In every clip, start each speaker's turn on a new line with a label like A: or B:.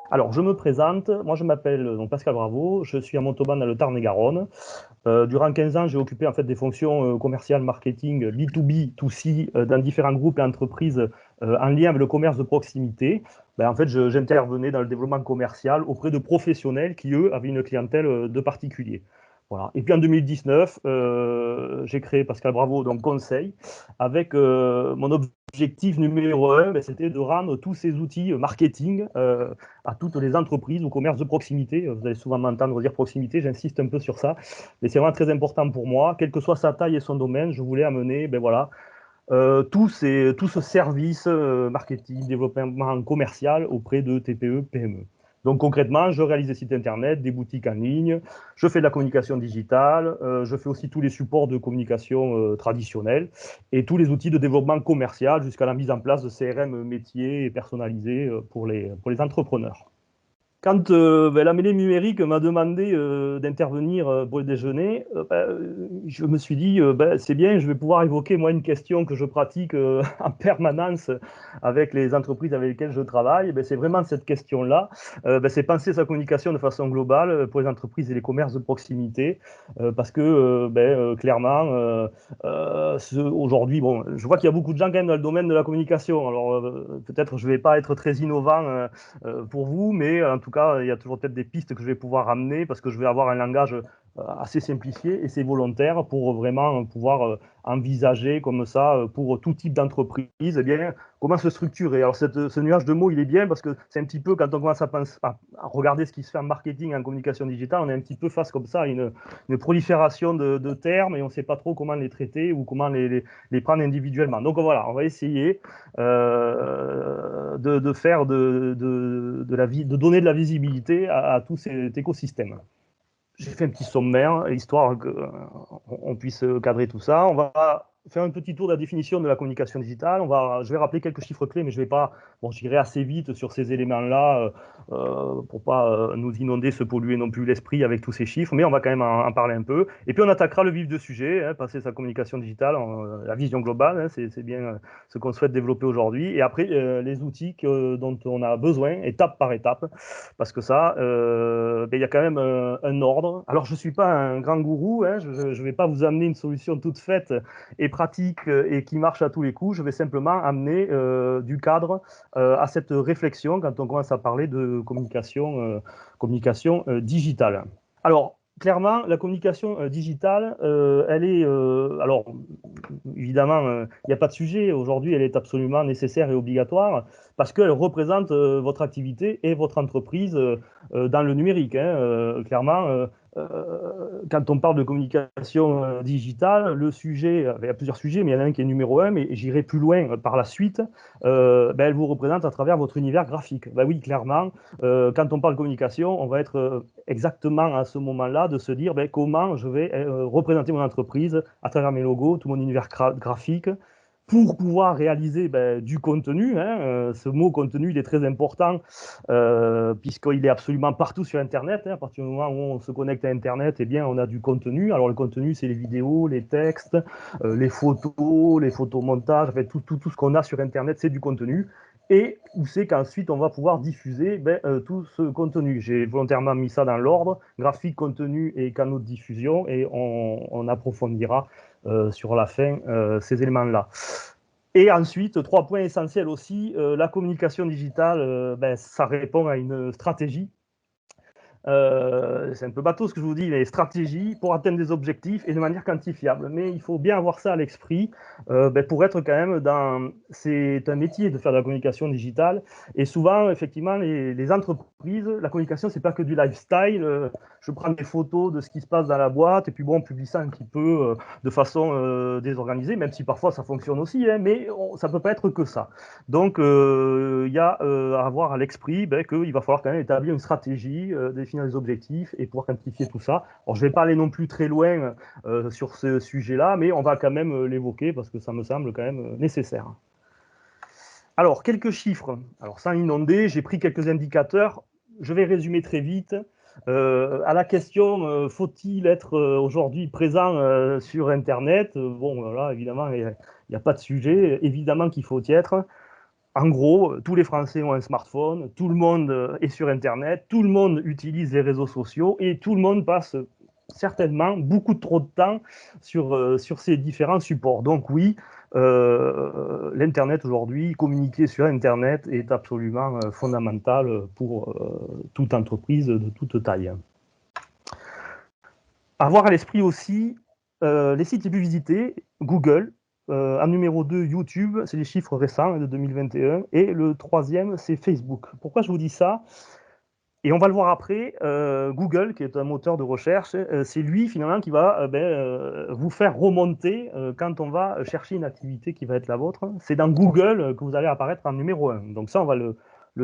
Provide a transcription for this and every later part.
A: Alors, je me présente, moi je m'appelle donc Pascal Bravo, je suis à Montauban dans le Tarn-et-Garonne. Durant 15 ans, j'ai occupé en fait des fonctions commerciales, marketing, B2B, 2C, dans différents groupes et entreprises en lien avec le commerce de proximité. Ben, en fait, j'intervenais dans le développement commercial auprès de professionnels qui, eux, avaient une clientèle de particuliers. Voilà. Et puis en 2019, j'ai créé Pascal Bravo, donc conseil, avec mon objectif numéro un, ben, c'était de rendre tous ces outils marketing à toutes les entreprises ou commerces de proximité. Vous allez souvent m'entendre dire proximité, j'insiste un peu sur ça, mais c'est vraiment très important pour moi. Quelle que soit sa taille et son domaine, je voulais amener ben voilà, tout ce service marketing, développement commercial auprès de TPE, PME. Donc concrètement, je réalise des sites internet, des boutiques en ligne, je fais de la communication digitale, je fais aussi tous les supports de communication traditionnels et tous les outils de développement commercial jusqu'à la mise en place de CRM métiers et personnalisés pour les entrepreneurs. Quand ben, la mêlée numérique m'a demandé d'intervenir pour le déjeuner, je me suis dit, ben, c'est bien, je vais pouvoir évoquer moi une question que je pratique en permanence avec les entreprises avec lesquelles je travaille. Ben, c'est vraiment cette question-là. Ben, c'est penser sa communication de façon globale pour les entreprises et les commerces de proximité. Parce que ben, clairement, aujourd'hui, bon, je vois qu'il y a beaucoup de gens quand même dans le domaine de la communication. Alors peut-être je ne vais pas être très innovant pour vous, mais en tout cas, il y a toujours peut-être des pistes que je vais pouvoir amener parce que je vais avoir un langage assez simplifié et c'est volontaire pour vraiment pouvoir envisager comme ça pour tout type d'entreprise, eh bien, comment se structurer. Alors ce nuage de mots, il est bien parce que c'est un petit peu quand on commence à regarder ce qui se fait en marketing, en communication digitale, on est un petit peu face comme ça à une prolifération de termes et on ne sait pas trop comment les traiter ou comment les prendre individuellement. Donc voilà, on va essayer de faire de donner de la visibilité à tout cet écosystème. J'ai fait un petit sommaire, histoire qu'on puisse cadrer tout ça. On va faire un petit tour de la définition de la communication digitale. Je vais rappeler quelques chiffres clés, mais je vais pas, bon, j'irai assez vite sur ces éléments-là pour pas nous inonder, se polluer non plus l'esprit avec tous ces chiffres, mais on va quand même en parler un peu. Et puis on attaquera le vif du sujet, hein, passer sa communication digitale, la vision globale, hein, c'est bien ce qu'on souhaite développer aujourd'hui. Et après, les outils dont on a besoin, étape par étape, parce que ça, ben, il y a quand même un ordre. Alors, je ne suis pas un grand gourou, hein, je ne vais pas vous amener une solution toute faite et pratique et qui marche à tous les coups. Je vais simplement amener du cadre à cette réflexion quand on commence à parler de communication digitale. Alors, clairement, la communication digitale, elle est, alors évidemment, il n'y a pas de sujet. Aujourd'hui, elle est absolument nécessaire et obligatoire parce qu'elle représente votre activité et votre entreprise dans le numérique. Hein. Clairement, quand on parle de communication digitale, le sujet, il y a plusieurs sujets, mais il y en a un qui est numéro un, mais j'irai plus loin par la suite. Ben, elle vous représente à travers votre univers graphique. Ben oui, clairement, quand on parle de communication, on va être exactement à ce moment-là de se dire ben, comment je vais représenter mon entreprise à travers mes logos, tout mon univers graphique, pour pouvoir réaliser ben, du contenu. Hein. Ce mot contenu, il est très important puisqu'il est absolument partout sur Internet. Hein. À partir du moment où on se connecte à Internet, eh bien, on a du contenu. Alors, le contenu, c'est les vidéos, les textes, les photomontages, en fait, tout ce qu'on a sur Internet, c'est du contenu. Et où c'est qu'ensuite on va pouvoir diffuser ben, tout ce contenu. J'ai volontairement mis ça dans l'ordre, graphique, contenu et canaux de diffusion, et on approfondira sur la fin ces éléments-là. Et ensuite, trois points essentiels aussi, la communication digitale, ben, ça répond à une stratégie c'est un peu bateau ce que je vous dis, les stratégies pour atteindre des objectifs et de manière quantifiable. Mais il faut bien avoir ça à l'esprit ben, pour être quand même dans... C'est un métier de faire de la communication digitale. Et souvent, effectivement, les entreprises, la communication, c'est pas que du lifestyle. Je prends des photos de ce qui se passe dans la boîte et puis bon, on publie ça un petit peu de façon désorganisée, même si parfois ça fonctionne aussi, hein, mais ça peut pas être que ça. Donc, il y a à avoir à l'esprit ben, qu'il va falloir quand même établir une stratégie, définir des objectifs et pouvoir quantifier tout ça. Alors, je ne vais pas aller non plus très loin sur ce sujet-là, mais on va quand même l'évoquer parce que ça me semble quand même nécessaire. Alors, quelques chiffres. Alors, sans inonder, j'ai pris quelques indicateurs. Je vais résumer très vite. À la question faut-il être aujourd'hui présent sur Internet bon, là, évidemment, il n'y a pas de sujet. Évidemment qu'il faut y être. En gros, tous les Français ont un smartphone, tout le monde est sur Internet, tout le monde utilise les réseaux sociaux et tout le monde passe certainement beaucoup trop de temps sur ces différents supports. Donc oui, l'Internet aujourd'hui, communiquer sur Internet est absolument fondamental pour toute entreprise de toute taille. Avoir à l'esprit aussi les sites les plus visités, Google. En numéro 2, YouTube, c'est les chiffres récents de 2021. Et le troisième, c'est Facebook. Pourquoi je vous dis ça? Et on va le voir après, Google, qui est un moteur de recherche, c'est lui finalement qui va vous faire remonter quand on va chercher une activité qui va être la vôtre. C'est dans Google que vous allez apparaître en numéro 1. Donc ça, on va le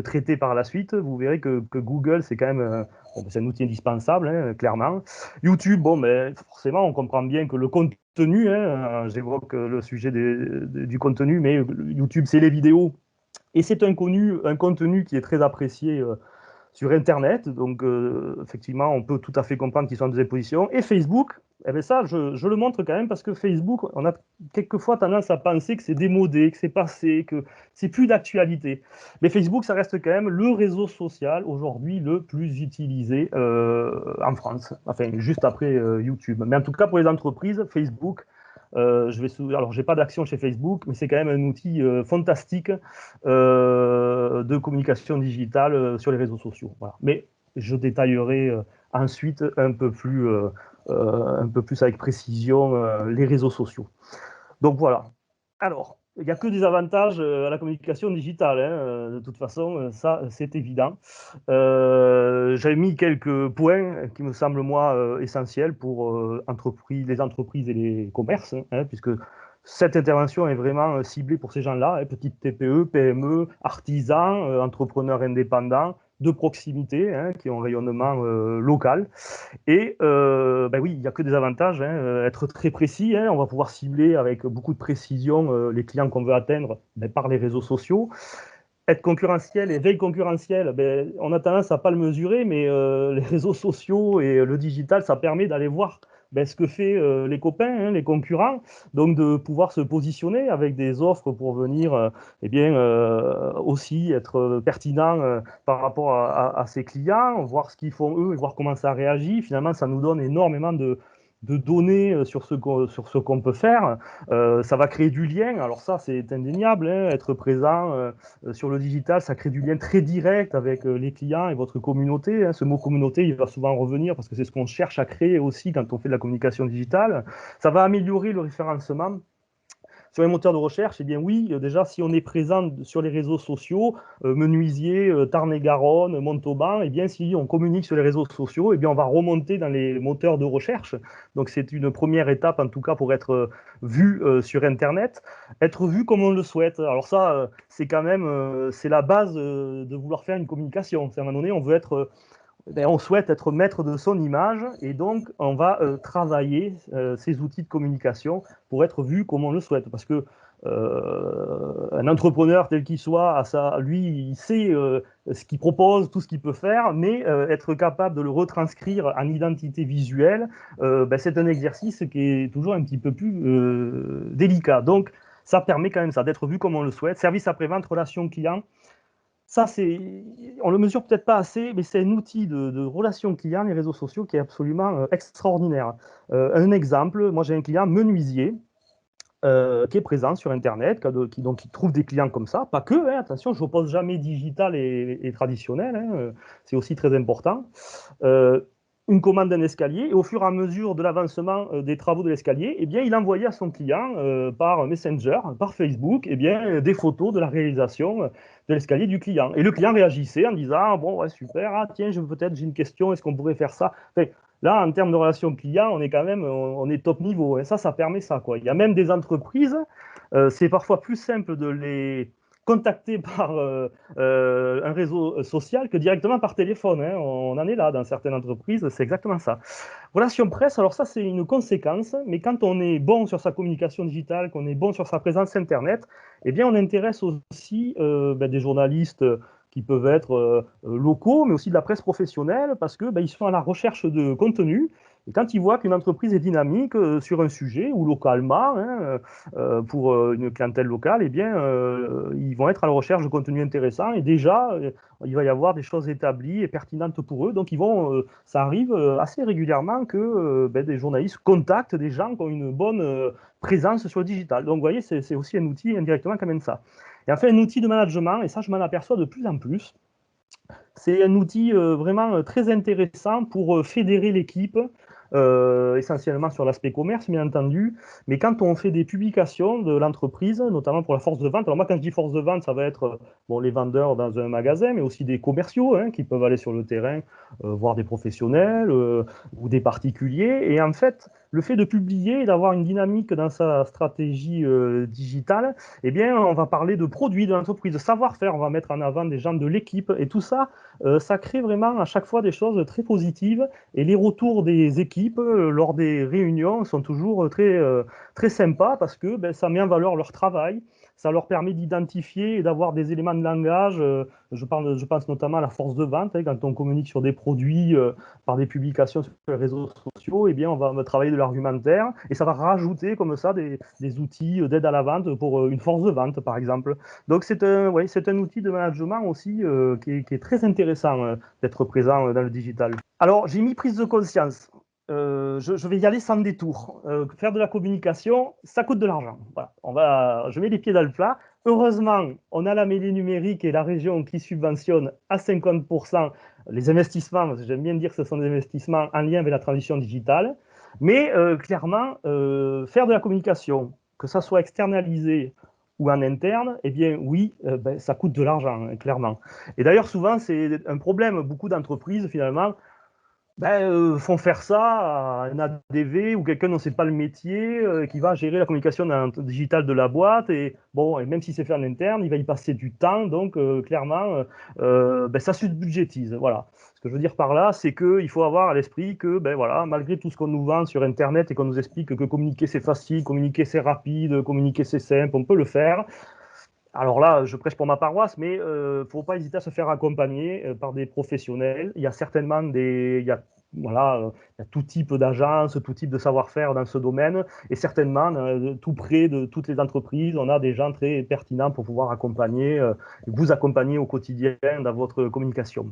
A: traiter par la suite. Vous verrez que Google, c'est quand même c'est un outil indispensable, hein, clairement. YouTube, bon, mais forcément, on comprend bien que le contenu, hein, j'évoque le sujet du contenu, mais YouTube, c'est les vidéos. Et c'est un contenu qui est très apprécié sur Internet. Donc, effectivement, on peut tout à fait comprendre qu'ils sont en deuxième position. Et Facebook, eh bien ça, je le montre quand même parce que Facebook, on a quelquefois tendance à penser que c'est démodé, que c'est passé, que c'est plus d'actualité. Mais Facebook, ça reste quand même le réseau social aujourd'hui le plus utilisé en France. Enfin, juste après YouTube. Mais en tout cas, pour les entreprises, Facebook, alors, j'ai pas d'action chez Facebook, mais c'est quand même un outil fantastique de communication digitale sur les réseaux sociaux. Voilà. Mais je détaillerai ensuite un peu plus avec précision les réseaux sociaux. Donc voilà. Alors, il n'y a que des avantages à la communication digitale, hein, de toute façon, ça c'est évident. J'avais mis quelques points qui me semblent, moi, essentiels pour les entreprises et les commerces, hein, puisque cette intervention est vraiment ciblée pour ces gens-là, hein, petites TPE, PME, artisans, entrepreneurs indépendants, de proximité, hein, qui ont un rayonnement local. Et oui, il n'y a que des avantages, hein, être très précis, hein, on va pouvoir cibler avec beaucoup de précision les clients qu'on veut atteindre par les réseaux sociaux. Être concurrentiel et veille concurrentielle, on a tendance à ne pas le mesurer, mais les réseaux sociaux et le digital, ça permet d'aller voir ce que fait les copains, hein, les concurrents, donc de pouvoir se positionner avec des offres pour venir aussi être pertinent par rapport à ses clients, voir ce qu'ils font eux et voir comment ça réagit. Finalement, ça nous donne énormément de données sur ce qu'on peut faire. Ça va créer du lien. Alors ça, c'est indéniable, hein, être présent sur le digital, ça crée du lien très direct avec les clients et votre communauté. Hein. Ce mot communauté, il va souvent revenir parce que c'est ce qu'on cherche à créer aussi quand on fait de la communication digitale. Ça va améliorer le référencement. Sur les moteurs de recherche, eh bien oui, déjà, si on est présent sur les réseaux sociaux, Menuisier, Tarn-et-Garonne, Montauban, eh bien, si on communique sur les réseaux sociaux, eh bien, on va remonter dans les moteurs de recherche. Donc, c'est une première étape, en tout cas, pour être vu sur Internet. Être vu comme on le souhaite. Alors ça, c'est quand même, c'est la base de vouloir faire une communication. C'est à un moment donné, on souhaite être maître de son image et donc on va travailler ces outils de communication pour être vu comme on le souhaite. Parce que un entrepreneur tel qu'il soit, lui, il sait ce qu'il propose, tout ce qu'il peut faire, mais être capable de le retranscrire en identité visuelle, c'est un exercice qui est toujours un petit peu plus délicat. Donc, ça permet quand même ça d'être vu comme on le souhaite. Service après-vente, relation client. Ça, on le mesure peut-être pas assez, mais c'est un outil de relation client, les réseaux sociaux, qui est absolument extraordinaire. Un exemple, moi j'ai un client menuisier qui est présent sur Internet, qui trouve des clients comme ça, pas que, hein, attention, je n'oppose jamais digital et traditionnel, hein, c'est aussi très important. Une commande d'un escalier, et au fur et à mesure de l'avancement des travaux de l'escalier, eh bien, il envoyait à son client par Messenger, par Facebook, eh bien, des photos de la réalisation de l'escalier du client. Et le client réagissait en disant ah, bon, ouais, super, ah, tiens, j'ai une question, est-ce qu'on pourrait faire ça? Enfin, là, en termes de relation client, on est quand même on est top niveau. Et ça permet ça, quoi. Il y a même des entreprises, c'est parfois plus simple de les contacter par un réseau social que directement par téléphone. Hein. On en est là dans certaines entreprises, c'est exactement ça. Relation presse, alors ça c'est une conséquence, mais quand on est bon sur sa communication digitale, qu'on est bon sur sa présence Internet, eh bien on intéresse aussi des journalistes qui peuvent être locaux, mais aussi de la presse professionnelle, parce que ils sont à la recherche de contenu. Et quand ils voient qu'une entreprise est dynamique sur un sujet ou localement, hein, pour une clientèle locale, eh bien, ils vont être à la recherche de contenu intéressant et déjà, il va y avoir des choses établies et pertinentes pour eux. Donc, ça arrive assez régulièrement que ben, des journalistes contactent des gens qui ont une bonne présence sur le digital. Donc, vous voyez, c'est aussi un outil indirectement qui amène ça. Et enfin, un outil de management, et ça, je m'en aperçois de plus en plus, c'est un outil vraiment très intéressant pour fédérer l'équipe, essentiellement sur l'aspect commerce, bien entendu. Mais quand on fait des publications de l'entreprise, notamment pour la force de vente, alors moi, quand je dis force de vente, ça va être bon, les vendeurs dans un magasin, mais aussi des commerciaux hein, qui peuvent aller sur le terrain, voir des professionnels ou des particuliers. Et en fait, le fait de publier et d'avoir une dynamique dans sa stratégie digitale, eh bien, on va parler de produits de l'entreprise, de savoir-faire, on va mettre en avant des gens de l'équipe, et tout ça, ça crée vraiment à chaque fois des choses très positives, et les retours des équipes lors des réunions sont toujours très sympas, parce que ben, ça met en valeur leur travail, ça leur permet d'identifier et d'avoir des éléments de langage. Je pense notamment à la force de vente, hein, quand on communique sur des produits par des publications sur les réseaux sociaux, eh bien, on va travailler de l'argumentaire et ça va rajouter comme ça des outils d'aide à la vente pour une force de vente, par exemple. Donc, c'est un outil de management aussi qui est très intéressant d'être présent dans le digital. Alors, j'ai mis prise de conscience. Je vais y aller sans détour. Faire de la communication, ça coûte de l'argent. Voilà. Je mets les pieds dans le plat. Heureusement, on a la mêlée numérique et la région qui subventionne à 50% les investissements, parce que j'aime bien dire que ce sont des investissements en lien avec la transition digitale. Mais clairement, faire de la communication, que ça soit externalisé ou en interne, eh bien oui, ben, ça coûte de l'argent, hein, clairement. Et d'ailleurs, souvent, c'est un problème. Beaucoup d'entreprises, finalement, ben, font faire ça à un ADV ou quelqu'un dont c'est pas le métier, qui va gérer la communication digitale de la boîte. Et bon, et même si c'est fait en interne, il va y passer du temps. Donc, clairement, ben, ça se budgétise. Voilà. Ce que je veux dire par là, c'est qu'il faut avoir à l'esprit que, ben, voilà, malgré tout ce qu'on nous vend sur Internet et qu'on nous explique que communiquer c'est facile, communiquer c'est rapide, communiquer c'est simple, on peut le faire. Alors là, je prêche pour ma paroisse, mais il ne faut pas hésiter à se faire accompagner par des professionnels. Il y a certainement il y a tout type d'agence, tout type de savoir-faire dans ce domaine, et certainement, tout près de toutes les entreprises, on a des gens très pertinents pour pouvoir vous accompagner au quotidien dans votre communication.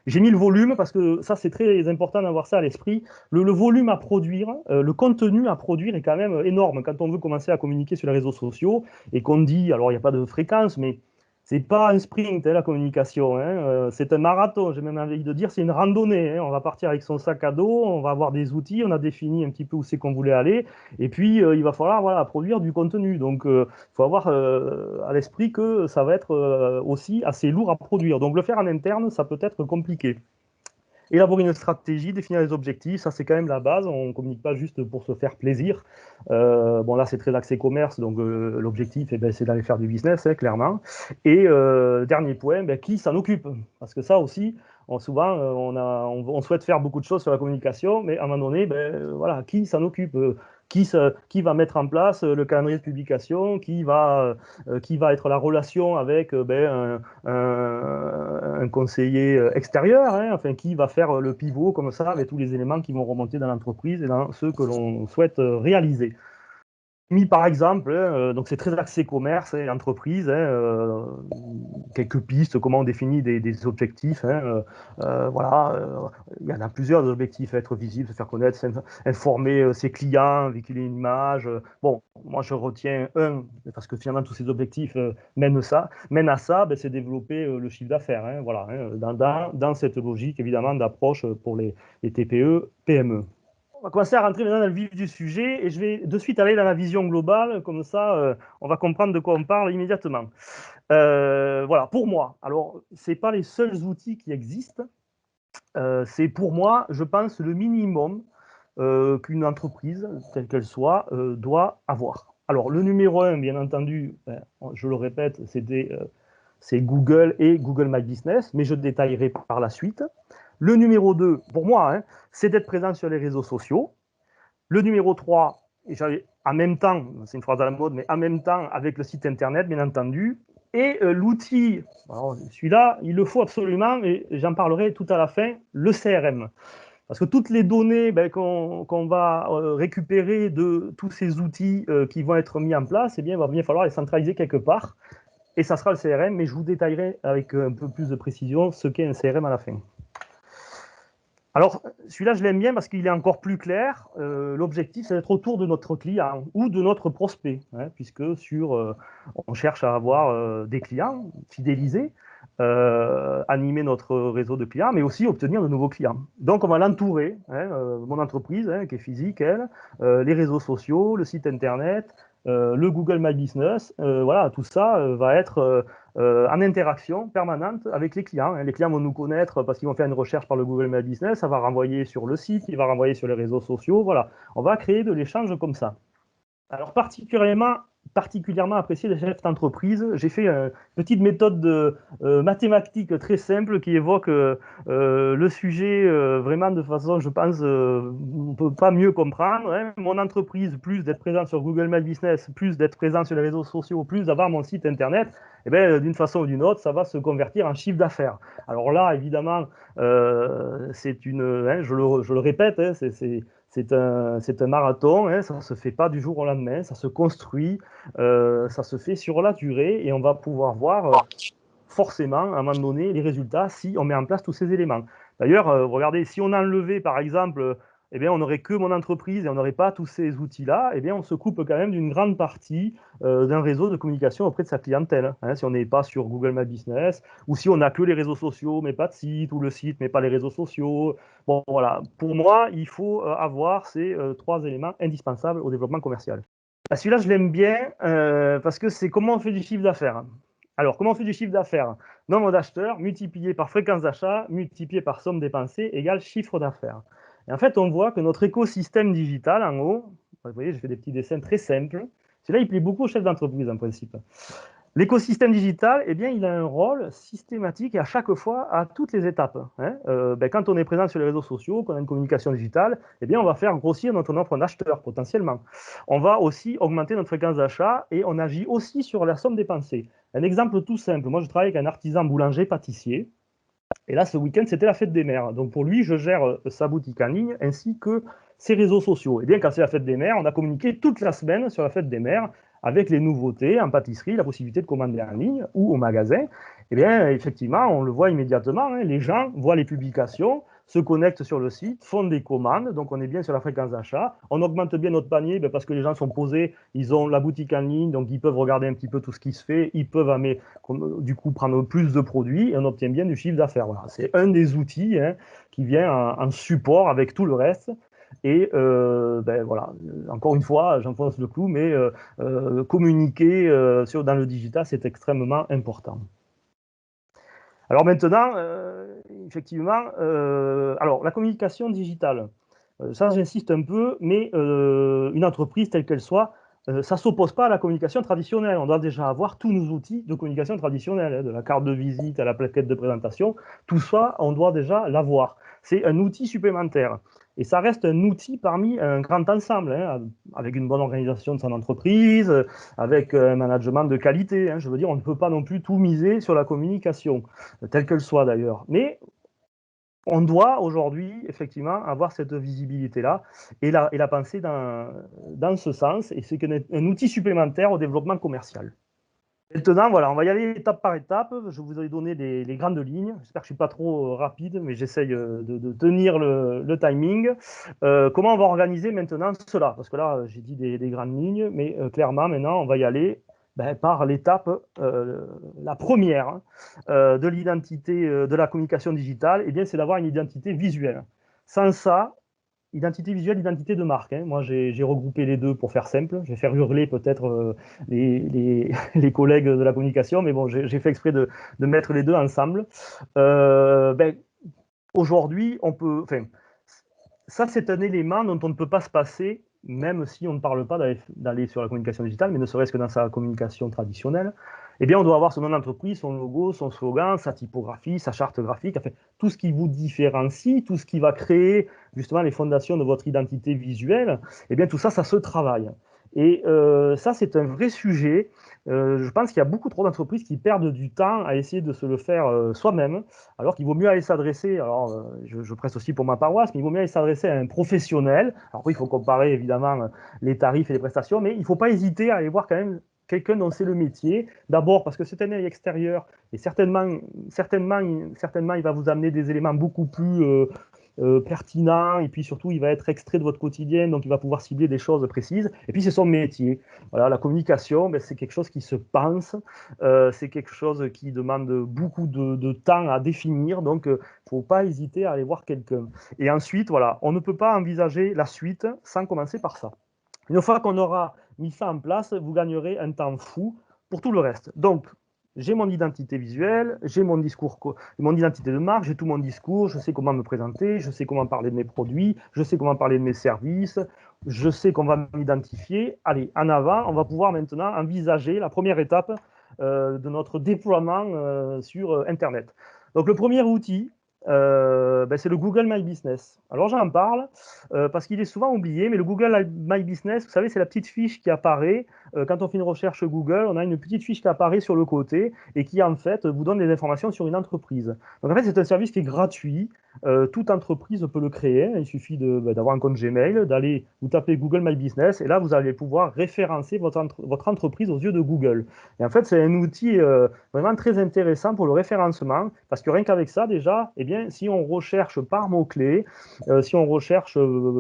A: J'ai mis le volume parce que ça, c'est très important d'avoir ça à l'esprit. Le volume à produire, le contenu à produire est quand même énorme quand on veut commencer à communiquer sur les réseaux sociaux et qu'on dit, alors il n'y a pas de fréquence, mais c'est pas un sprint, hein, la communication, hein, c'est un marathon, j'ai même envie de dire, c'est une randonnée. Hein, on va partir avec son sac à dos, on va avoir des outils, on a défini un petit peu où c'est qu'on voulait aller, et puis il va falloir voilà, produire du contenu. Donc il faut avoir à l'esprit que ça va être aussi assez lourd à produire. Donc le faire en interne, ça peut être compliqué. Élaborer une stratégie, définir les objectifs, ça c'est quand même la base. On ne communique pas juste pour se faire plaisir. Bon là c'est très axé commerce, donc l'objectif ben, c'est d'aller faire du business, hein, clairement. Et dernier point, ben, qui s'en occupe? Parce que ça aussi, souvent on souhaite faire beaucoup de choses sur la communication, mais à un moment donné, ben, voilà, qui s'en occupe? Qui va mettre en place le calendrier de publication? Qui va être la relation avec ben, un conseiller extérieur, hein, enfin, qui va faire le pivot comme ça avec tous les éléments qui vont remonter dans l'entreprise et dans ceux que l'on souhaite réaliser. Mis par exemple, donc c'est très axé commerce et entreprise, hein, quelques pistes, comment on définit des objectifs. Hein, voilà, il y en a plusieurs des objectifs, être visible, se faire connaître, informer ses clients, véhiculer une image. Bon, moi je retiens un, parce que finalement tous ces objectifs mènent à ça, ben, c'est développer le chiffre d'affaires. Hein, voilà, hein, dans cette logique évidemment d'approche pour les TPE, PME. On va commencer à rentrer maintenant dans le vif du sujet et je vais de suite aller dans la vision globale, comme ça on va comprendre de quoi on parle immédiatement. Voilà, pour moi, alors ce n'est pas les seuls outils qui existent, c'est pour moi, je pense, le minimum qu'une entreprise, telle qu'elle soit, doit avoir. Alors le numéro un, bien entendu, je le répète, c'est Google et Google My Business, mais je détaillerai par la suite. Le numéro 2, pour moi, hein, c'est d'être présent sur les réseaux sociaux. Le numéro 3, en même temps, c'est une phrase à la mode, mais en même temps avec le site internet, bien entendu. Et l'outil, celui-là, il le faut absolument, et j'en parlerai tout à la fin, le CRM. Parce que toutes les données qu'on va récupérer de tous ces outils qui vont être mis en place, eh bien, il va bien falloir les centraliser quelque part. Et ça sera le CRM, mais je vous détaillerai avec un peu plus de précision ce qu'est un CRM à la fin. Alors, celui-là, je l'aime bien parce qu'il est encore plus clair. L'objectif, c'est d'être autour de notre client ou de notre prospect, hein, puisque on cherche à avoir des clients fidélisés, animer notre réseau de clients, mais aussi obtenir de nouveaux clients. Donc, on va l'entourer, hein, mon entreprise, hein, qui est physique, elle, les réseaux sociaux, le site Internet, le Google My Business, voilà, tout ça va être en interaction permanente avec les clients. Les clients vont nous connaître parce qu'ils vont faire une recherche par le Google My Business, ça va renvoyer sur le site, il va renvoyer sur les réseaux sociaux, voilà. On va créer de l'échange comme ça. Alors, particulièrement apprécié des chefs d'entreprise, j'ai fait une petite méthode mathématique très simple qui évoque le sujet vraiment de façon, je pense, on ne peut pas mieux comprendre. Hein. Mon entreprise, plus d'être présent sur Google My Business, plus d'être présent sur les réseaux sociaux, plus d'avoir mon site internet, eh bien, d'une façon ou d'une autre, ça va se convertir en chiffre d'affaires. Alors là, évidemment, c'est hein, je le répète, hein, c'est un marathon, hein, ça ne se fait pas du jour au lendemain, ça se construit, ça se fait sur la durée et on va pouvoir voir forcément à un moment donné les résultats si on met en place tous ces éléments. D'ailleurs, regardez, si on enlevait par exemple, eh bien, on n'aurait que mon entreprise et on n'aurait pas tous ces outils-là, eh bien, on se coupe quand même d'une grande partie d'un réseau de communication auprès de sa clientèle. Hein, si on n'est pas sur Google My Business, ou si on n'a que les réseaux sociaux, mais pas de site, ou le site, mais pas les réseaux sociaux. Bon, voilà. Pour moi, il faut avoir ces trois éléments indispensables au développement commercial. Celui-là, je l'aime bien parce que c'est comment on fait du chiffre d'affaires. Alors, comment on fait du chiffre d'affaires? Nombre d'acheteurs multiplié par fréquence d'achat multiplié par somme dépensée égale chiffre d'affaires. Et en fait, on voit que notre écosystème digital, en haut, vous voyez, j'ai fait des petits dessins très simples. Celui-là, il plaît beaucoup aux chefs d'entreprise, en principe. L'écosystème digital, eh bien, il a un rôle systématique et à chaque fois, à toutes les étapes. Hein. Quand on est présent sur les réseaux sociaux, qu'on a une communication digitale, eh bien, on va faire grossir notre offre d'acheteur potentiellement. On va aussi augmenter notre fréquence d'achat et on agit aussi sur la somme dépensée. Un exemple tout simple, moi je travaille avec un artisan boulanger-pâtissier. Et là, ce week-end, c'était la fête des mères. Donc pour lui, je gère sa boutique en ligne ainsi que ses réseaux sociaux. Et bien, quand c'est la fête des mères, on a communiqué toute la semaine sur la fête des mères avec les nouveautés en pâtisserie, la possibilité de commander en ligne ou au magasin. Et bien, effectivement, on le voit immédiatement. Hein, les gens voient les publications, se connectent sur le site, font des commandes. Donc, on est bien sur la fréquence d'achat. On augmente bien notre panier parce que les gens sont posés, ils ont la boutique en ligne, donc ils peuvent regarder un petit peu tout ce qui se fait. Ils peuvent, du coup, prendre plus de produits et on obtient bien du chiffre d'affaires. Voilà. C'est un des outils hein, qui vient en support avec tout le reste. Et voilà, encore une fois, j'enfonce le clou, mais communiquer dans le digital, c'est extrêmement important. Alors maintenant, effectivement, alors la communication digitale, ça j'insiste un peu, mais une entreprise telle qu'elle soit, ça ne s'oppose pas à la communication traditionnelle. On doit déjà avoir tous nos outils de communication traditionnelle, hein, de la carte de visite à la plaquette de présentation, tout ça, on doit déjà l'avoir. C'est un outil supplémentaire. Et ça reste un outil parmi un grand ensemble, hein, avec une bonne organisation de son entreprise, avec un management de qualité. Hein. Je veux dire, on ne peut pas non plus tout miser sur la communication, telle qu'elle soit d'ailleurs. Mais on doit aujourd'hui, effectivement, avoir cette visibilité-là et la penser dans ce sens. Et c'est un outil supplémentaire au développement commercial. Maintenant, voilà, on va y aller étape par étape. Je vous ai donné les grandes lignes. J'espère que je ne suis pas trop rapide, mais j'essaye de tenir le timing. Comment on va organiser maintenant cela? Parce que là, j'ai dit des grandes lignes, mais clairement, maintenant, on va y aller par l'étape, la première de l'identité de la communication digitale, eh bien, c'est d'avoir une identité visuelle. Sans ça, identité visuelle, identité de marque. Hein. Moi, j'ai regroupé les deux pour faire simple. Je vais faire hurler peut-être les collègues de la communication, mais bon, j'ai fait exprès de mettre les deux ensemble. Aujourd'hui, ça, c'est un élément dont on ne peut pas se passer, même si on ne parle pas d'aller sur la communication digitale, mais ne serait-ce que dans sa communication traditionnelle. Eh bien, on doit avoir son nom d'entreprise, son logo, son slogan, sa typographie, sa charte graphique, enfin, tout ce qui vous différencie, tout ce qui va créer justement les fondations de votre identité visuelle, eh bien, tout ça, ça se travaille. Et ça, c'est un vrai sujet. Je pense qu'il y a beaucoup trop d'entreprises qui perdent du temps à essayer de se le faire soi-même, alors qu'il vaut mieux aller s'adresser, alors je presse aussi pour ma paroisse, mais il vaut mieux aller s'adresser à un professionnel. Alors oui, il faut comparer évidemment les tarifs et les prestations, mais il ne faut pas hésiter à aller voir quand même quelqu'un dont c'est le métier. D'abord parce que c'est un œil extérieur et certainement, il va vous amener des éléments beaucoup plus pertinent, et puis surtout il va être extrait de votre quotidien, donc il va pouvoir cibler des choses précises, et puis c'est son métier. Voilà, la communication, ben, c'est quelque chose qui se pense, c'est quelque chose qui demande beaucoup de temps à définir, donc il ne faut pas hésiter à aller voir quelqu'un. Et ensuite, voilà, on ne peut pas envisager la suite sans commencer par ça. Une fois qu'on aura mis ça en place, vous gagnerez un temps fou pour tout le reste. Donc, j'ai mon identité visuelle, j'ai mon discours, mon identité de marque, j'ai tout mon discours, je sais comment me présenter, je sais comment parler de mes produits, je sais comment parler de mes services, je sais qu'on va m'identifier. Allez, en avant, on va pouvoir maintenant envisager la première étape de notre déploiement sur Internet. Donc, le premier outil, ben, c'est le Google My Business. Alors j'en parle parce qu'il est souvent oublié, mais le Google My Business, vous savez, c'est la petite fiche qui apparaît quand on fait une recherche Google. On a une petite fiche qui apparaît sur le côté et qui en fait vous donne des informations sur une entreprise. Donc en fait, c'est un service qui est gratuit. Toute entreprise peut le créer. Il suffit d'avoir un compte Gmail, d'aller vous taper Google My Business et là vous allez pouvoir référencer votre entreprise aux yeux de Google. Et en fait, c'est un outil vraiment très intéressant pour le référencement parce que rien qu'avec ça déjà, eh bien, si on recherche par mots-clés, si on recherche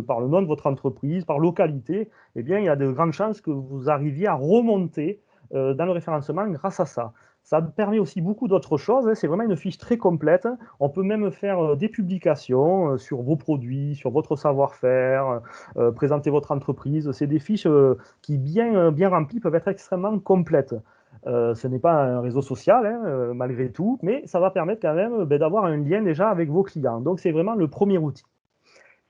A: par le nom de votre entreprise, par localité, eh bien, il y a de grandes chances que vous arriviez à remonter dans le référencement grâce à ça. Ça permet aussi beaucoup d'autres choses. Hein. C'est vraiment une fiche très complète. On peut même faire des publications sur vos produits, sur votre savoir-faire, présenter votre entreprise. C'est des fiches qui, bien remplies, peuvent être extrêmement complètes. Ce n'est pas un réseau social, hein, malgré tout, mais ça va permettre quand même d'avoir un lien déjà avec vos clients. Donc, c'est vraiment le premier outil.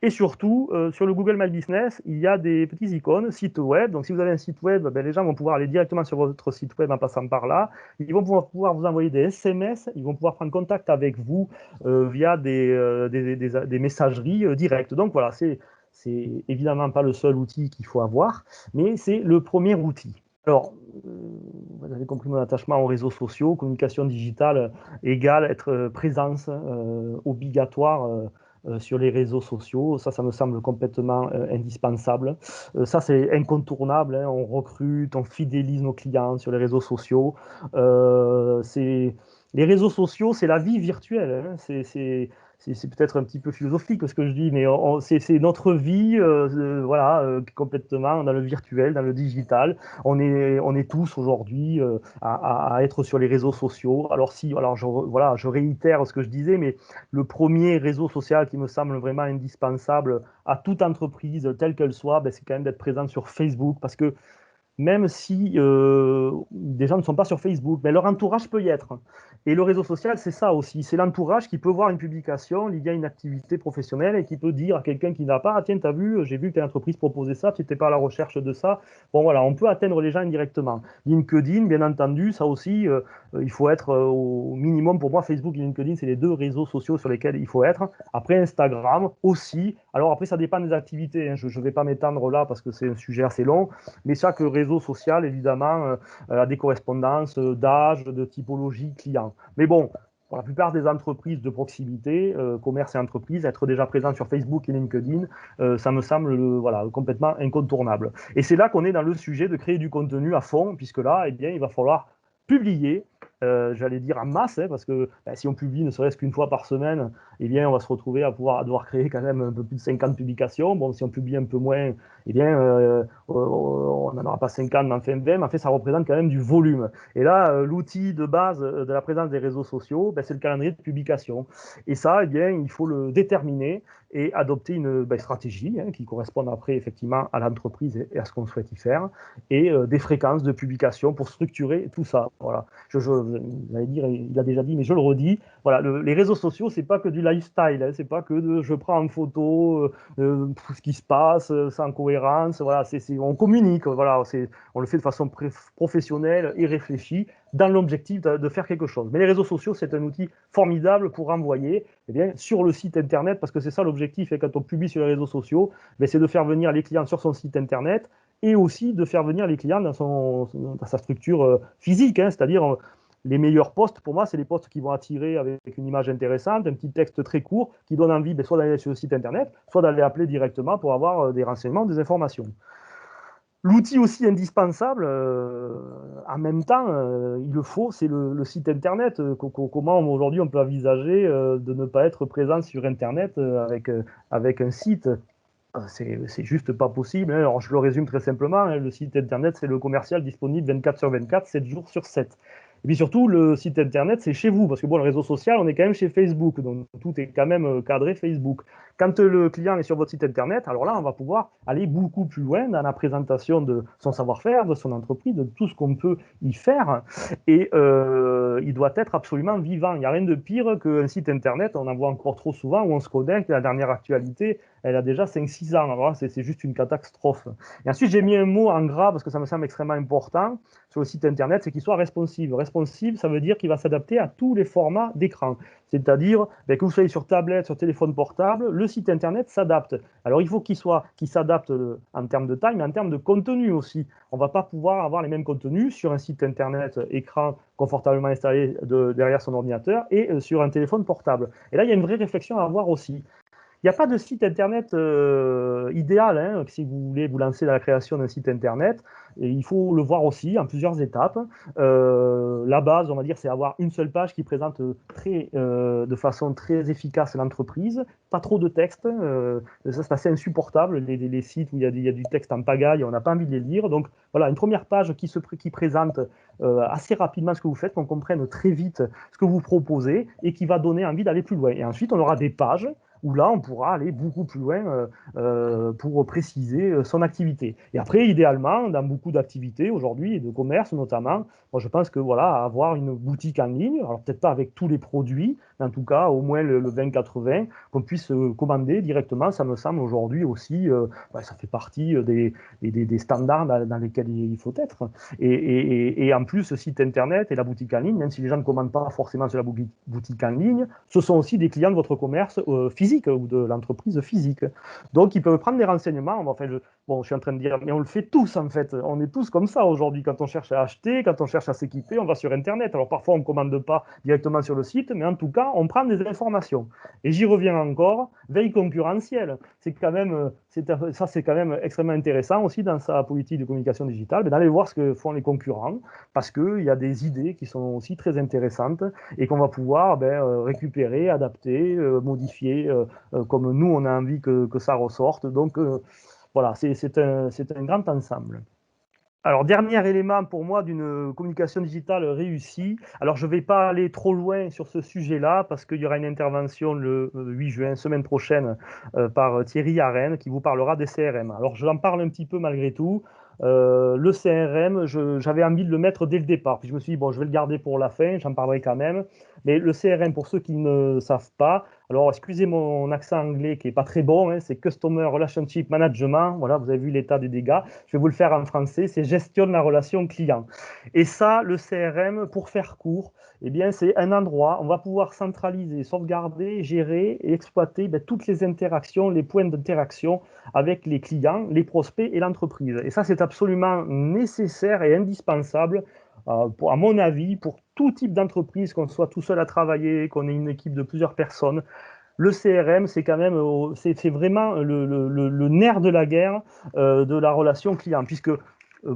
A: Et surtout, sur le Google My Business, il y a des petits icônes, sites web. Donc, si vous avez un site web, ben, les gens vont pouvoir aller directement sur votre site web en passant par là. Ils vont pouvoir vous envoyer des SMS. Ils vont pouvoir prendre contact avec vous via des messageries directes. Donc, voilà, c'est évidemment pas le seul outil qu'il faut avoir, mais c'est le premier outil. Alors, vous avez compris mon attachement aux réseaux sociaux, communication digitale égale être présence obligatoire sur les réseaux sociaux. Ça me semble complètement indispensable. Ça, c'est incontournable. Hein. On recrute, on fidélise nos clients sur les réseaux sociaux. Les réseaux sociaux, c'est la vie virtuelle. Hein. C'est peut-être un petit peu philosophique ce que je dis, mais c'est notre vie, voilà, complètement dans le virtuel, dans le digital. On est tous aujourd'hui à être sur les réseaux sociaux. Alors voilà, je réitère ce que je disais, mais le premier réseau social qui me semble vraiment indispensable à toute entreprise, telle qu'elle soit, ben, c'est quand même d'être présent sur Facebook, parce que même si des gens ne sont pas sur Facebook, mais leur entourage peut y être. Et le réseau social, c'est ça aussi. C'est l'entourage qui peut voir une publication liée à une activité professionnelle et qui peut dire à quelqu'un qui n'a pas, ah, tiens, t'as vu, j'ai vu que telle entreprise proposait ça, tu n'étais pas à la recherche de ça. Bon, voilà, on peut atteindre les gens indirectement. LinkedIn, bien entendu, ça aussi, il faut être au minimum. Pour moi, Facebook et LinkedIn, c'est les deux réseaux sociaux sur lesquels il faut être. Après, Instagram aussi. Alors après, ça dépend des activités. Hein. Je ne vais pas m'étendre là parce que c'est un sujet assez long. Mais chaque réseau social, évidemment, a des correspondances d'âge, de typologie client. Mais bon, pour la plupart des entreprises de proximité, commerce et entreprises, être déjà présent sur Facebook et LinkedIn, ça me semble voilà, complètement incontournable. Et c'est là qu'on est dans le sujet de créer du contenu à fond, puisque là, eh bien, il va falloir publier, j'allais dire en masse, hein, parce que si on publie ne serait-ce qu'une fois par semaine, eh bien, on va se retrouver à devoir créer quand même un peu plus de 50 publications. Bon, si on publie un peu moins, eh bien, on n'en aura pas 50, mais enfin 20, mais en fait, ça représente quand même du volume. Et là, l'outil de base de la présence des réseaux sociaux, ben, c'est le calendrier de publication. Et ça, eh bien, il faut le déterminer et adopter une stratégie qui corresponde après effectivement à l'entreprise et à ce qu'on souhaite y faire, et des fréquences de publication pour structurer tout ça. Voilà. J'allais dire, il a déjà dit, mais je le redis. Voilà, les réseaux sociaux, c'est pas que du lifestyle, hein, c'est pas que je prends en photo ce qui se passe, sans cohérence. Voilà, on communique, voilà, on le fait de façon professionnelle et réfléchie dans l'objectif de faire quelque chose. Mais les réseaux sociaux, c'est un outil formidable pour envoyer sur le site internet, parce que c'est ça l'objectif. Et quand on publie sur les réseaux sociaux, c'est de faire venir les clients sur son site internet et aussi de faire venir les clients dans sa structure physique, hein, c'est-à-dire les meilleurs postes, pour moi, c'est les postes qui vont attirer avec une image intéressante, un petit texte très court qui donne envie soit d'aller sur le site internet, soit d'aller appeler directement pour avoir des renseignements, des informations. L'outil aussi indispensable, en même temps, il le faut, c'est le site internet. Comment aujourd'hui on peut envisager de ne pas être présent sur internet avec un site? C'est juste pas possible, hein. Alors je le résume très simplement, hein. Le site internet, c'est le commercial disponible 24 sur 24, 7 jours sur 7. Et puis surtout, le site internet, c'est chez vous, parce que bon, le réseau social, on est quand même chez Facebook, donc tout est quand même cadré Facebook. Quand le client est sur votre site internet, alors là, on va pouvoir aller beaucoup plus loin dans la présentation de son savoir-faire, de son entreprise, de tout ce qu'on peut y faire. Et il doit être absolument vivant. Il n'y a rien de pire qu'un site internet, on en voit encore trop souvent, où on se connecte, la dernière actualité, elle a déjà 5-6 ans. Alors là, c'est juste une catastrophe. Et ensuite, j'ai mis un mot en gras, parce que ça me semble extrêmement important, sur le site internet, c'est qu'il soit responsive. Responsive, ça veut dire qu'il va s'adapter à tous les formats d'écran. C'est-à-dire que vous soyez sur tablette, sur téléphone portable, le site internet s'adapte. Alors il faut qu'il s'adapte en termes de taille, mais en termes de contenu aussi. On ne va pas pouvoir avoir les mêmes contenus sur un site internet écran confortablement installé derrière son ordinateur et sur un téléphone portable. Et là, il y a une vraie réflexion à avoir aussi. Il n'y a pas de site internet idéal, hein, si vous voulez vous lancer dans la création d'un site internet. Et il faut le voir aussi en plusieurs étapes. La base, on va dire, c'est avoir une seule page qui présente de façon très efficace l'entreprise. Pas trop de texte. Ça, c'est assez insupportable. Les sites où il y a du texte en pagaille, on n'a pas envie de les lire. Donc voilà, une première page qui présente assez rapidement ce que vous faites, qu'on comprenne très vite ce que vous proposez et qui va donner envie d'aller plus loin. Et ensuite, on aura des pages où là, on pourra aller beaucoup plus loin pour préciser son activité. Et après, idéalement, dans beaucoup d'activités aujourd'hui, et de commerce notamment, moi, je pense que voilà, avoir une boutique en ligne, alors peut-être pas avec tous les produits, mais en tout cas, au moins le 20-80, qu'on puisse commander directement, ça me semble aujourd'hui aussi, ça fait partie des standards dans lesquels il faut être. Et en plus, ce site internet et la boutique en ligne, même si les gens ne commandent pas forcément sur la boutique en ligne, ce sont aussi des clients de votre commerce physique ou de l'entreprise physique. Donc, ils peuvent prendre des renseignements. Enfin, je suis en train de dire, mais on le fait tous en fait. On est tous comme ça aujourd'hui. Quand on cherche à acheter, quand on cherche à s'équiper, on va sur Internet. Alors, parfois, on ne commande pas directement sur le site, mais en tout cas, on prend des informations. Et j'y reviens encore, veille concurrentielle. C'est quand même, c'est quand même extrêmement intéressant aussi dans sa politique de communication digitale, d'aller voir ce que font les concurrents, parce qu'il y a des idées qui sont aussi très intéressantes et qu'on va pouvoir récupérer, adapter, modifier, comme nous, on a envie que ça ressorte. Donc, voilà, c'est un grand ensemble. Alors, dernier élément pour moi d'une communication digitale réussie. Alors, je ne vais pas aller trop loin sur ce sujet-là parce qu'il y aura une intervention le 8 juin, semaine prochaine, par Thierry Arène qui vous parlera des CRM. Alors, j'en parle un petit peu malgré tout. Le CRM, j'avais envie de le mettre dès le départ. Puis je me suis dit, bon, je vais le garder pour la fin, j'en parlerai quand même. Mais le CRM, pour ceux qui ne savent pas, alors excusez mon accent anglais qui n'est pas très bon, hein, c'est Customer Relationship Management. Voilà, vous avez vu l'état des dégâts. Je vais vous le faire en français, c'est gestion de la relation client. Et ça, le CRM, pour faire court, eh bien, c'est un endroit, on va pouvoir centraliser, sauvegarder, gérer et exploiter toutes les interactions, les points d'interaction avec les clients, les prospects et l'entreprise. Et ça, c'est absolument nécessaire et indispensable, à mon avis, pour tout type d'entreprise, qu'on soit tout seul à travailler, qu'on ait une équipe de plusieurs personnes. Le CRM, c'est quand même, c'est vraiment le nerf de la guerre de la relation client, puisque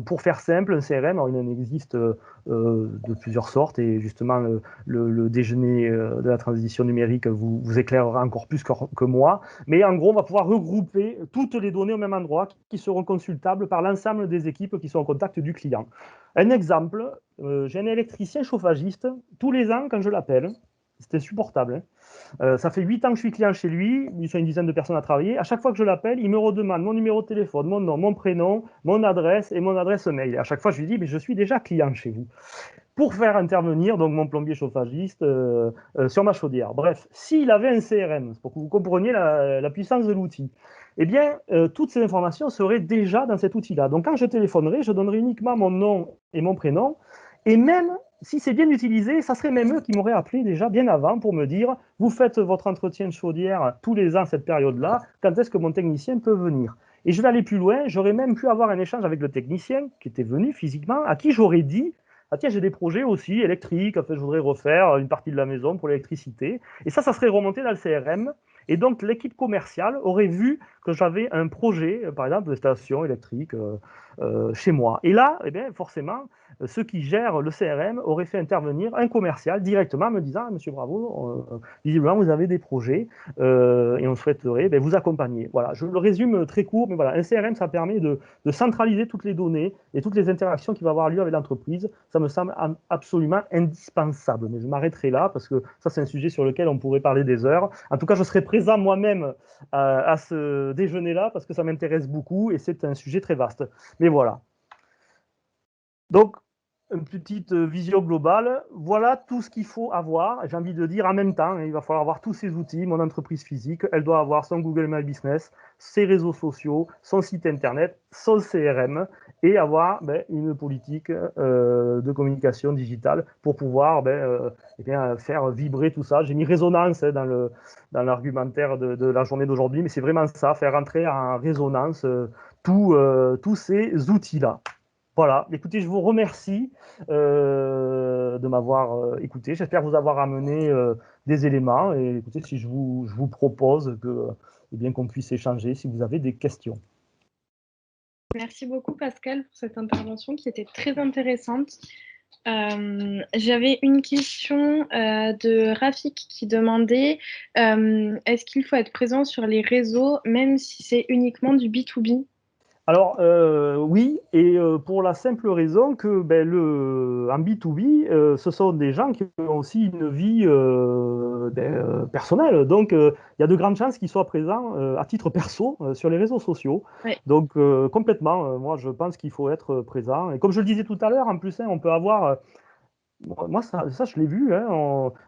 A: pour faire simple, un CRM, alors il en existe de plusieurs sortes, et justement le déjeuner de la transition numérique vous éclairera encore plus que moi, mais en gros, on va pouvoir regrouper toutes les données au même endroit qui seront consultables par l'ensemble des équipes qui sont en contact du client. Un exemple, j'ai un électricien chauffagiste, tous les ans quand je l'appelle, c'est insupportable, hein. Ça fait 8 ans que je suis client chez lui, il y a une dizaine de personnes à travailler. À chaque fois que je l'appelle, il me redemande mon numéro de téléphone, mon nom, mon prénom, mon adresse et mon adresse mail. Et à chaque fois, je lui dis, mais je suis déjà client chez vous. Pour faire intervenir donc mon plombier chauffagiste sur ma chaudière. Bref, s'il avait un CRM, pour que vous compreniez la puissance de l'outil, eh bien, toutes ces informations seraient déjà dans cet outil-là. Donc, quand je téléphonerai, je donnerai uniquement mon nom et mon prénom. Et même si c'est bien utilisé, ça serait même eux qui m'auraient appelé déjà bien avant pour me dire vous faites votre entretien de chaudière tous les ans à cette période-là, quand est-ce que mon technicien peut venir? Et je vais aller plus loin, j'aurais même pu avoir un échange avec le technicien qui était venu physiquement, à qui j'aurais dit, ah tiens, j'ai des projets aussi électriques, en fait, je voudrais refaire une partie de la maison pour l'électricité. Et ça serait remonté dans le CRM. Et donc, l'équipe commerciale aurait vu que j'avais un projet, par exemple, de station électrique chez moi. Et là, eh bien, forcément, ceux qui gèrent le CRM auraient fait intervenir un commercial directement me disant, ah, Monsieur Bravo, visiblement, vous avez des projets et on souhaiterait vous accompagner. Voilà, je le résume très court, mais voilà, un CRM, ça permet de centraliser toutes les données et toutes les interactions qui vont avoir lieu avec l'entreprise. Ça me semble absolument indispensable. Mais je m'arrêterai là parce que ça, c'est un sujet sur lequel on pourrait parler des heures. En tout cas, je serai présent moi-même à ce déjeuner-là parce que ça m'intéresse beaucoup et c'est un sujet très vaste. Mais voilà. Donc, une petite vision globale. Voilà tout ce qu'il faut avoir. J'ai envie de dire en même temps, il va falloir avoir tous ces outils. Mon entreprise physique, elle doit avoir son Google My Business, ses réseaux sociaux, son site internet, son CRM et avoir une politique de communication digitale pour pouvoir eh bien, faire vibrer tout ça. J'ai mis résonance dans l'argumentaire de la journée d'aujourd'hui, mais c'est vraiment ça, faire entrer en résonance tous ces outils-là. Voilà, écoutez, je vous remercie de m'avoir écouté. J'espère vous avoir amené des éléments. Et écoutez, si je vous propose que, eh bien, qu'on puisse échanger si vous avez des questions.
B: Merci beaucoup Pascal pour cette intervention qui était très intéressante. J'avais une question de Rafik qui demandait est-ce qu'il faut être présent sur les réseaux même si c'est uniquement du B2B?
A: Alors, oui, et pour la simple raison que en B2B, ce sont des gens qui ont aussi une vie personnelle. Donc, il y a de grandes chances qu'ils soient présents à titre perso sur les réseaux sociaux.
B: Ouais.
A: Donc, complètement, moi, je pense qu'il faut être présent. Et comme je le disais tout à l'heure, en plus, on peut avoir moi, ça, je l'ai vu, hein,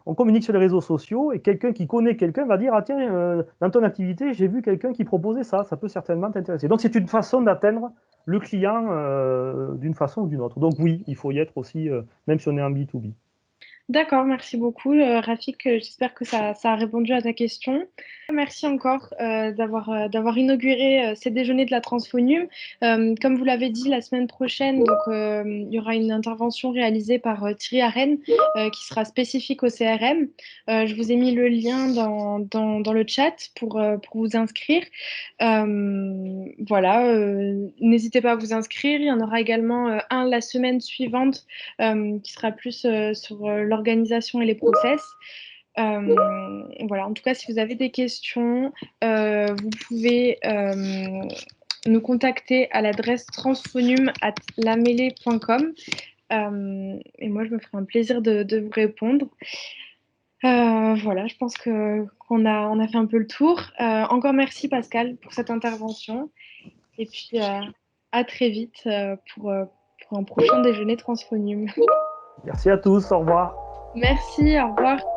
A: on communique sur les réseaux sociaux et quelqu'un qui connaît quelqu'un va dire, ah tiens, dans ton activité, j'ai vu quelqu'un qui proposait ça, ça peut certainement t'intéresser. Donc, c'est une façon d'atteindre le client d'une façon ou d'une autre. Donc, oui, il faut y être aussi, même si on est en B2B.
B: D'accord, merci beaucoup Rafik. J'espère que ça a répondu à ta question. Merci encore d'avoir inauguré ces déjeuners de la Transphonium. Comme vous l'avez dit, la semaine prochaine, donc, il y aura une intervention réalisée par Thierry Arène qui sera spécifique au CRM. Je vous ai mis le lien dans le chat pour vous inscrire. Voilà, n'hésitez pas à vous inscrire. Il y en aura également un la semaine suivante qui sera plus sur l'organisation et les process. Voilà, en tout cas, si vous avez des questions, vous pouvez nous contacter à l'adresse transphonium@lamele.com et moi, je me ferai un plaisir de vous répondre. Voilà, je pense qu'on a fait un peu le tour. Encore merci Pascal pour cette intervention et puis à très vite pour un prochain déjeuner Transphonium.
A: Merci à tous, au revoir.
B: Merci, au revoir.